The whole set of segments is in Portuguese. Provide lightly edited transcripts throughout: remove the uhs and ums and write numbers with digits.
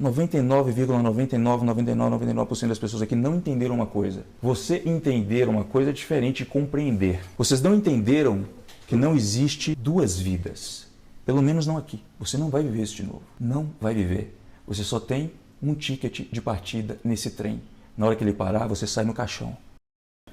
99,9999% das pessoas aqui não entenderam uma coisa. Você entender uma coisa é diferente de compreender. Vocês não entenderam que não existe duas vidas. Pelo menos não aqui. Você não vai viver isso de novo. Não vai viver. Você só tem um ticket de partida nesse trem. Na hora que ele parar, você sai no caixão.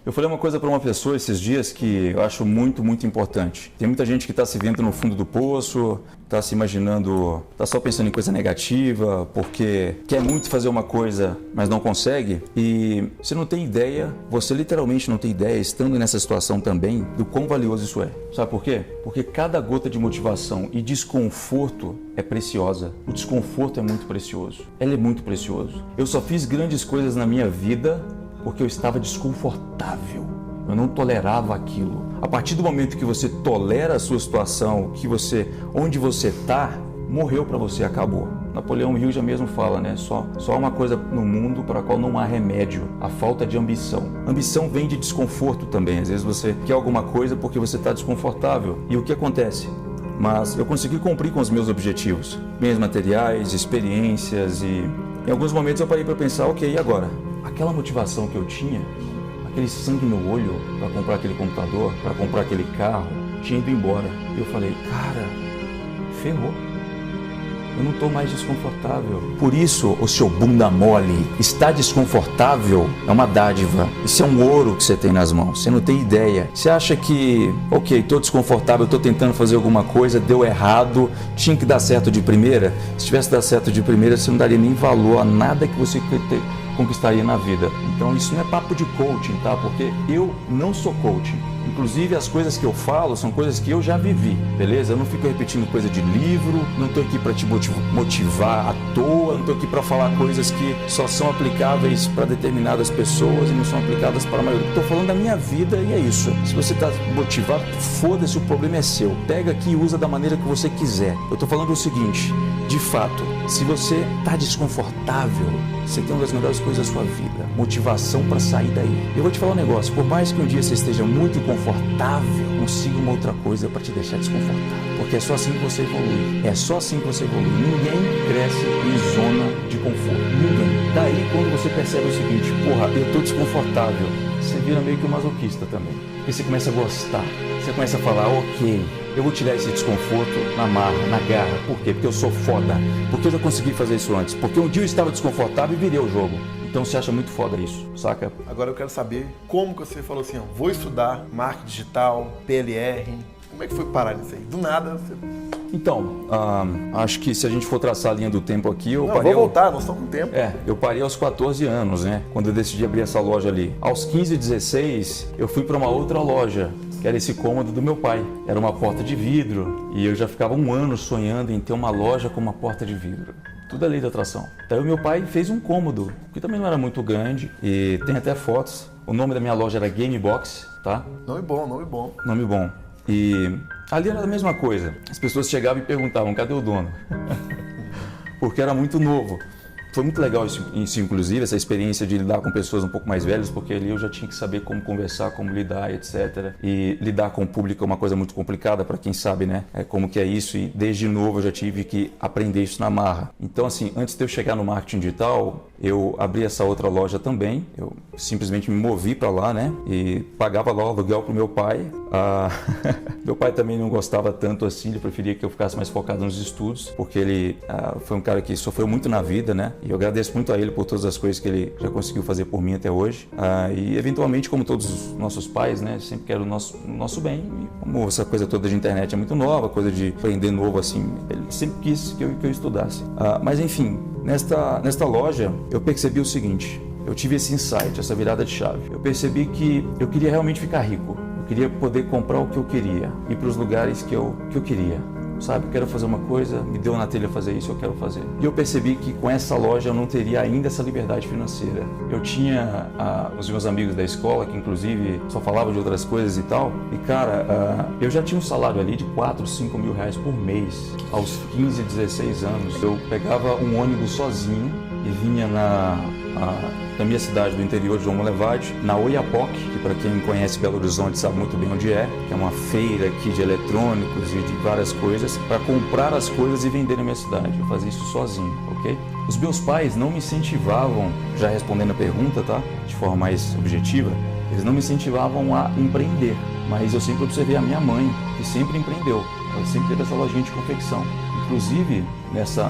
Eu falei uma coisa para uma pessoa esses dias que eu acho muito, muito importante. Tem muita gente que está se vendo no fundo do poço, está se imaginando, está só pensando em coisa negativa, porque quer muito fazer uma coisa, mas não consegue. E você não tem ideia, você literalmente não tem ideia, estando nessa situação também, do quão valioso isso é. Sabe por quê? Porque cada gota de motivação e desconforto é preciosa. O desconforto é muito precioso. Ele é muito precioso. Eu só fiz grandes coisas na minha vida porque eu estava desconfortável, eu não tolerava aquilo. A partir do momento que você tolera a sua situação, onde você está, morreu para você, acabou. Napoleão Hill já mesmo fala, né? Só há uma coisa no mundo para a qual não há remédio, a falta de ambição. Ambição vem de desconforto também. Às vezes você quer alguma coisa porque você está desconfortável. E o que acontece? Mas eu consegui cumprir com os meus objetivos, bens materiais, experiências, e em alguns momentos eu parei para pensar, ok, e agora? Aquela motivação que eu tinha, aquele sangue no olho para comprar aquele computador, para comprar aquele carro, tinha ido embora. E eu falei, cara, ferrou. Eu não estou mais desconfortável. Por isso, o seu bunda mole, está desconfortável é uma dádiva. Isso é um ouro que você tem nas mãos. Você não tem ideia. Você acha que, ok, estou desconfortável, estou tentando fazer alguma coisa, deu errado, tinha que dar certo de primeira? Se tivesse dado certo de primeira, você não daria nem valor a nada que você conquistaria na vida. Então isso não é papo de coaching, tá? Porque eu não sou coaching. Inclusive as coisas que eu falo são coisas que eu já vivi, beleza? Eu não fico repetindo coisa de livro, não estou aqui para te motivar à toa, não estou aqui para falar coisas que só são aplicáveis para determinadas pessoas e não são aplicadas para a maioria. Estou falando da minha vida e é isso. Se você está motivado, foda-se, o problema é seu. Pega aqui e usa da maneira que você quiser. Eu estou falando o seguinte, de fato, se você está desconfortável, você tem uma das melhores coisas da sua vida, motivação para sair daí. Eu vou te falar um negócio, por mais que um dia você esteja muito confortável, consiga uma outra coisa para te deixar desconfortável, porque é só assim que você evolui, é só assim que você evolui. Ninguém cresce em zona de conforto, ninguém. Daí quando você percebe o seguinte, porra, eu tô desconfortável, você vira meio que um masoquista também, porque você começa a gostar, você começa a falar, ok, eu vou tirar esse desconforto na marra, na garra. Por quê? Porque eu sou foda. Porque eu já consegui fazer isso antes. Porque um dia eu estava desconfortável e virei o jogo. Então você acha muito foda isso, saca? Agora eu quero saber como que você falou assim, ó, vou estudar marketing digital, PLR. Como é que foi parar nisso aí? Do nada você... Então, acho que se a gente for traçar a linha do tempo aqui, eu Não, parei... vou voltar, nós estamos com tempo. Eu parei aos 14 anos, né? Quando eu decidi abrir essa loja ali. Aos 15, 16, eu fui para uma outra loja, que era esse cômodo do meu pai. Era uma porta de vidro e eu já ficava um ano sonhando em ter uma loja com uma porta de vidro. Tudo é lei da atração. Daí o meu pai fez um cômodo, que também não era muito grande e tem até fotos. O nome da minha loja era Game Box, tá? Nome bom, nome bom. Nome bom. E ali era a mesma coisa. As pessoas chegavam e perguntavam, cadê o dono? Porque era muito novo. Foi muito legal isso, inclusive, essa experiência de lidar com pessoas um pouco mais velhas, porque ali eu já tinha que saber como conversar, como lidar, etc. E lidar com o público é uma coisa muito complicada, para quem sabe, né? Como que é isso, e desde novo eu já tive que aprender isso na marra. Então, assim, antes de eu chegar no marketing digital, eu abri essa outra loja também, eu simplesmente me movi para lá, né? E pagava lá o aluguel pro meu pai. Meu pai também não gostava tanto assim, ele preferia que eu ficasse mais focado nos estudos, porque ele foi um cara que sofreu muito na vida, né? E eu agradeço muito a ele por todas as coisas que ele já conseguiu fazer por mim até hoje. E eventualmente, como todos os nossos pais, né? Sempre quero o nosso bem. E como essa coisa toda de internet é muito nova, coisa de aprender novo, assim, ele sempre quis que eu estudasse. Mas enfim, nesta loja eu percebi o seguinte, eu tive esse insight, essa virada de chave. Eu percebi que eu queria realmente ficar rico. Eu queria poder comprar o que eu queria, ir para os lugares que eu queria. Sabe, eu quero fazer uma coisa, me deu na telha fazer isso, eu quero fazer. E eu percebi que com essa loja eu não teria ainda essa liberdade financeira. Eu tinha os meus amigos da escola, que inclusive só falavam de outras coisas e tal. E cara, eu já tinha um salário ali de 4, 5 mil reais por mês. Aos 15, 16 anos, eu pegava um ônibus sozinho e vinha da minha cidade do interior de João Molevade, na Oiapoque, que para quem conhece Belo Horizonte sabe muito bem onde é, que é uma feira aqui de eletrônicos e de várias coisas, para comprar as coisas e vender na minha cidade. Eu fazia isso sozinho, ok? Os meus pais não me incentivavam, já respondendo a pergunta, tá? De forma mais objetiva, eles não me incentivavam a empreender, mas eu sempre observei a minha mãe, que sempre empreendeu. Ela sempre teve essa lojinha de confecção. Inclusive,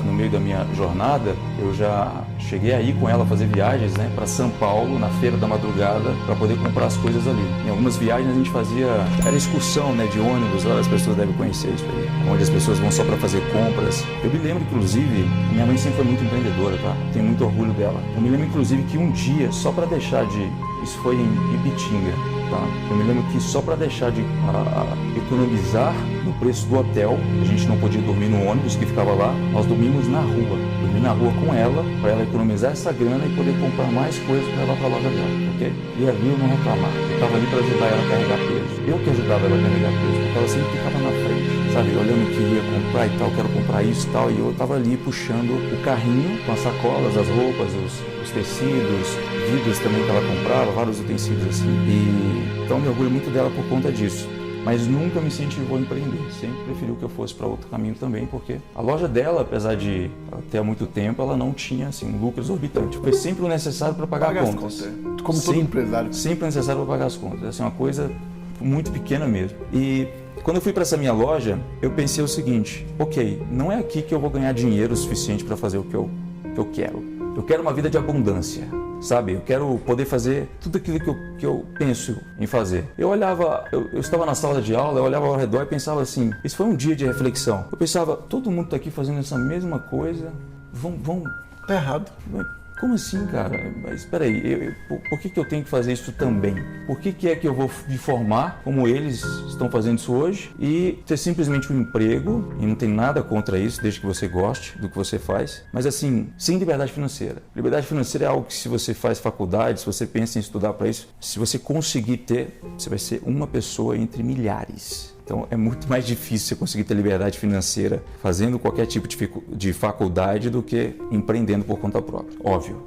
no meio da minha jornada, eu já cheguei a ir com ela fazer viagens, né, para São Paulo, na Feira da Madrugada, para poder comprar as coisas ali. Em algumas viagens a gente fazia, era excursão, né, de ônibus, várias pessoas devem conhecer isso aí, onde as pessoas vão só para fazer compras. Eu me lembro, inclusive, minha mãe sempre foi muito empreendedora, tá? Tenho muito orgulho dela. Eu me lembro, inclusive, que um dia, só para deixar de... Isso foi em Ipitinga, tá? Eu me lembro que só para deixar de economizar no preço do hotel, a gente não podia dormir no ônibus que ficava lá, nós dormimos na rua. Dormi na rua com ela, para ela economizar essa grana e poder comprar mais coisas para levar para a loja dela, ok? E ali eu não reclamar. Eu estava ali para ajudar ela a carregar peso. Eu que ajudava ela a carregar peso, porque ela sempre ficava na frente, sabe? Olhando o que ia comprar e tal, quero comprar isso e tal, e eu estava ali puxando o carrinho com as sacolas, as roupas, os tecidos, vidros também que ela comprava, vários utensílios assim. E então me orgulho muito dela por conta disso. Mas nunca me incentivou a empreender, sempre preferiu que eu fosse para outro caminho também, porque a loja dela, apesar de ter há muito tempo, ela não tinha assim, um lucro exorbitante. Foi sempre o necessário para pagar as contas. Como todo empresário. Sempre o necessário para pagar as contas, assim, uma coisa muito pequena mesmo. E quando eu fui para essa minha loja, eu pensei o seguinte, ok, não é aqui que eu vou ganhar dinheiro o suficiente para fazer o que eu quero. Eu quero uma vida de abundância, sabe? Eu quero poder fazer tudo aquilo que eu penso em fazer. Eu olhava, eu estava na sala de aula, eu olhava ao redor e pensava assim, isso foi um dia de reflexão. Eu pensava, todo mundo está aqui fazendo essa mesma coisa, vão... Tá errado. Como assim, cara? Mas espera aí, por que eu tenho que fazer isso também? Por que é que eu vou me formar como eles estão fazendo isso hoje e ter simplesmente um emprego, e não tem nada contra isso, desde que você goste do que você faz, mas assim, sem liberdade financeira. Liberdade financeira é algo que se você faz faculdade, se você pensa em estudar para isso, se você conseguir ter, você vai ser uma pessoa entre milhares. Então é muito mais difícil você conseguir ter liberdade financeira fazendo qualquer tipo de faculdade do que empreendendo por conta própria. Óbvio,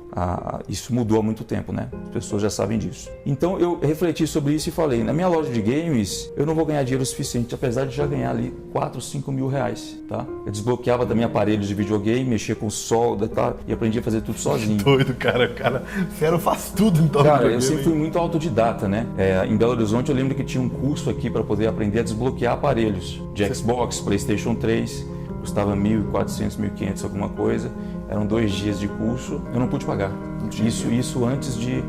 isso mudou há muito tempo, né? As pessoas já sabem disso. Então eu refleti sobre isso e falei, na minha loja de games eu não vou ganhar dinheiro suficiente, apesar de já ganhar ali 4, 5 mil reais, tá? Eu desbloqueava também aparelhos de videogame, mexia com solda, tá? E aprendi a fazer tudo sozinho. Doido, cara. Você faz tudo então. Cara, eu sempre fui muito autodidata, né? Em Belo Horizonte eu lembro que tinha um curso aqui para poder aprender a desbloquear aparelhos de Xbox, PlayStation 3, custava 1.400, 1.500 alguma coisa, eram 2 dias de curso, eu não pude pagar. Isso antes de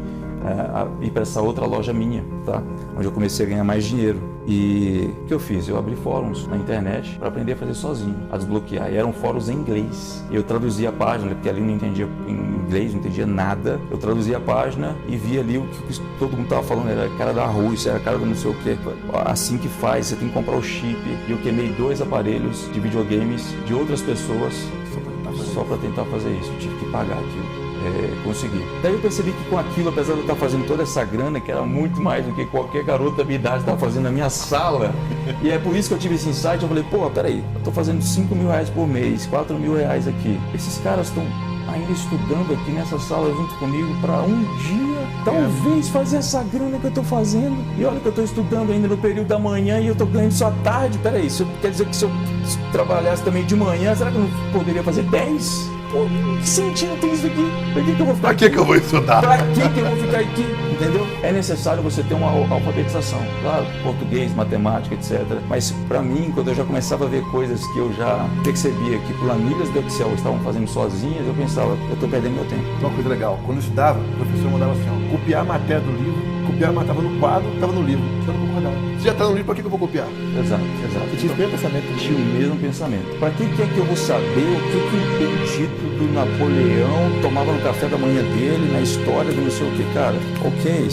ir para essa outra loja minha, tá? Onde eu comecei a ganhar mais dinheiro. E o que eu fiz? Eu abri fóruns na internet para aprender a fazer sozinho, a desbloquear. E eram fóruns em inglês. E eu traduzia a página, porque ali não entendia em inglês, não entendia nada. Eu traduzia a página e via ali o que todo mundo estava falando. Era cara da Rússia, era cara do não sei o quê. Assim que faz, você tem que comprar o chip. E eu queimei 2 aparelhos de videogames de outras pessoas só para tentar fazer isso. Eu tive que pagar aquilo. Consegui. Daí eu percebi que com aquilo, apesar de eu estar fazendo toda essa grana, que era muito mais do que qualquer garoto da minha idade estava fazendo na minha sala, e é por isso que eu tive esse insight, eu falei, pô, peraí, eu estou fazendo 5 mil reais por mês, 4 mil reais aqui. Esses caras estão ainda estudando aqui nessa sala junto comigo para um dia, talvez, fazer essa grana que eu estou fazendo. E olha que eu estou estudando ainda no período da manhã e eu estou ganhando só à tarde. Peraí, isso quer dizer que se eu trabalhasse também de manhã, será que eu não poderia fazer 10? Pô, que sentido tem isso aqui? Pra que eu vou ficar aqui? Pra que eu vou estudar? Pra que eu vou ficar aqui? Entendeu? É necessário você ter uma alfabetização. Claro, português, matemática, etc. Mas pra mim, quando eu já começava a ver coisas que eu já percebia que planilhas do Excel estavam fazendo sozinhas, eu pensava, eu tô perdendo meu tempo. Uma coisa legal, quando eu estudava, o professor mandava assim, ó, copiar a matéria do livro, copiar, matava no quadro, estava no livro. Você não concordava. Se já tá no livro, pra que eu vou copiar? Exato. Você tinha o mesmo pensamento? Tinha o mesmo pensamento. Pra que é que eu vou saber o que o bendito do Napoleão tomava no café da manhã dele, na história do não sei o que, cara? Ok,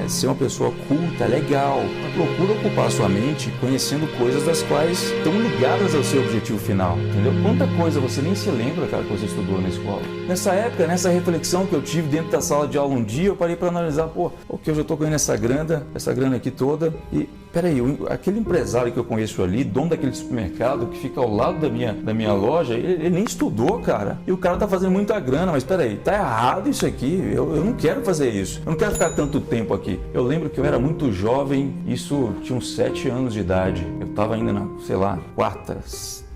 ser uma pessoa culta é legal. Procura ocupar sua mente conhecendo coisas das quais estão ligadas ao seu objetivo final, entendeu? Quanta coisa você nem se lembra, cara, que você estudou na escola. Nessa época, nessa reflexão que eu tive dentro da sala de aula um dia, eu parei para analisar, pô, ok, eu já tô ganhando essa grana aqui toda e peraí, aquele empresário que eu conheço ali, dono daquele supermercado que fica ao lado da minha loja, ele nem estudou, cara. E o cara tá fazendo muita grana, mas peraí, tá errado isso aqui. Eu não quero fazer isso. Eu não quero ficar tanto tempo aqui. Eu lembro que eu era muito jovem, isso tinha uns 7 anos de idade. Eu tava ainda na, sei lá, quarta,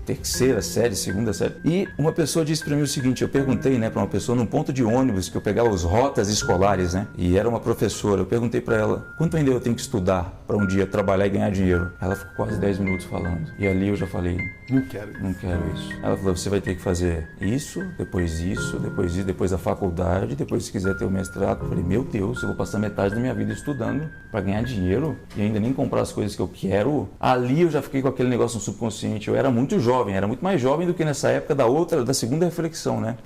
terceira série, segunda série. E uma pessoa disse para mim o seguinte, eu perguntei, né, para uma pessoa num ponto de ônibus que eu pegava os rotas escolares, né, e era uma professora. Eu perguntei para ela, quanto ainda eu tenho que estudar para um dia trabalhar e ganhar dinheiro? Ela ficou quase 10 minutos falando. E ali eu já falei, não quero isso. Ela falou, você vai ter que fazer isso, depois da faculdade, depois se quiser ter o mestrado. Eu falei, meu Deus, eu vou passar metade da minha vida estudando para ganhar dinheiro e ainda nem comprar as coisas que eu quero. Ali eu já fiquei com aquele negócio no subconsciente. Eu era muito jovem, era muito mais jovem do que nessa época da segunda reflexão, né?